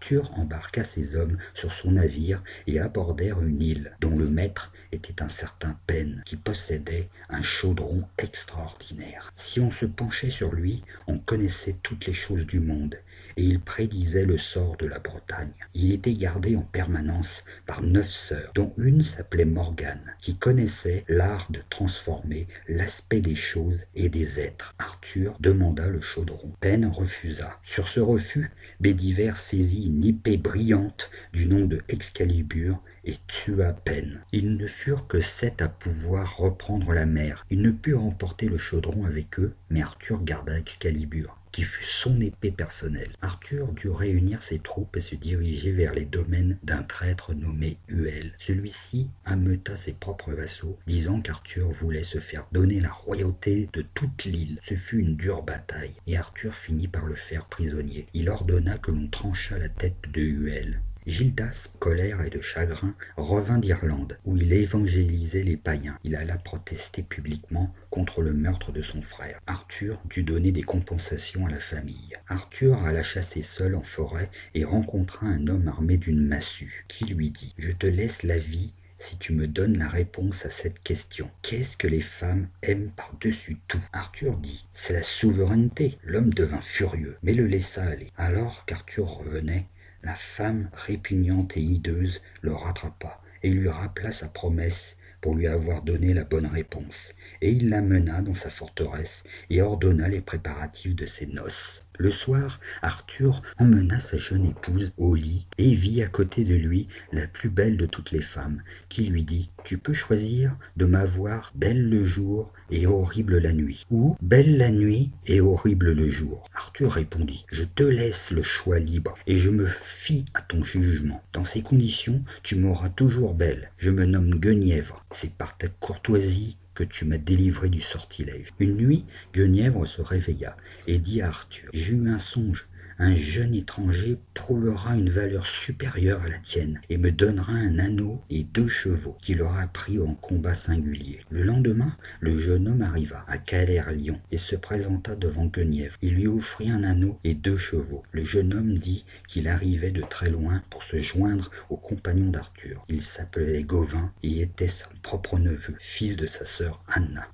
Arthur embarqua ses hommes sur son navire et abordèrent une île dont le maître était un certain Pen qui possédait un chaudron extraordinaire. Si on se penchait sur lui, on connaissait toutes les choses du monde et il prédisait le sort de la Bretagne. Il était gardé en permanence par 9 sœurs, dont une s'appelait Morgane, qui connaissait l'art de transformer l'aspect des choses et des êtres. Arthur demanda le chaudron. Pen refusa. Sur ce refus, Bédiver saisit une épée brillante du nom de Excalibur et tua Pen. Ils ne furent que 7 à pouvoir reprendre la mer. Ils ne purent emporter le chaudron avec eux, mais Arthur garda Excalibur, qui fut son épée personnelle. Arthur dut réunir ses troupes et se diriger vers les domaines d'un traître nommé Huel. Celui-ci ameuta ses propres vassaux, disant qu'Arthur voulait se faire donner la royauté de toute l'île. Ce fut une dure bataille, et Arthur finit par le faire prisonnier. Il ordonna que l'on tranchât la tête de Huel. Gildas, colère et de chagrin, revint d'Irlande, où il évangélisait les païens. Il alla protester publiquement contre le meurtre de son frère. Arthur dut donner des compensations à la famille. Arthur alla chasser seul en forêt et rencontra un homme armé d'une massue, qui lui dit « Je te laisse la vie si tu me donnes la réponse à cette question. Qu'est-ce que les femmes aiment par-dessus tout ?» Arthur dit « C'est la souveraineté. » L'homme devint furieux, mais le laissa aller. Alors qu'Arthur revenait, la femme répugnante et hideuse le rattrapa et lui rappela sa promesse pour lui avoir donné la bonne réponse. Et il l'amena dans sa forteresse et ordonna les préparatifs de ses noces. Le soir, Arthur emmena sa jeune épouse au lit et vit à côté de lui la plus belle de toutes les femmes, qui lui dit « Tu peux choisir de m'avoir belle le jour et horrible la nuit, ou belle la nuit et horrible le jour. » Arthur répondit « Je te laisse le choix libre, et je me fie à ton jugement. Dans ces conditions, tu m'auras toujours belle. Je me nomme Guenièvre. C'est par ta courtoisie que tu m'as délivré du sortilège. » Une nuit, Guenièvre se réveilla et dit à Arthur « J'ai eu un songe. Un jeune étranger prouvera une valeur supérieure à la tienne et me donnera un anneau et 2 chevaux qu'il aura pris en combat singulier. » Le lendemain, le jeune homme arriva à Calais-Lyon et se présenta devant Guenièvre. Il lui offrit un anneau et 2 chevaux. Le jeune homme dit qu'il arrivait de très loin pour se joindre aux compagnons d'Arthur. Il s'appelait Gauvin et était son propre neveu, fils de sa sœur Anna.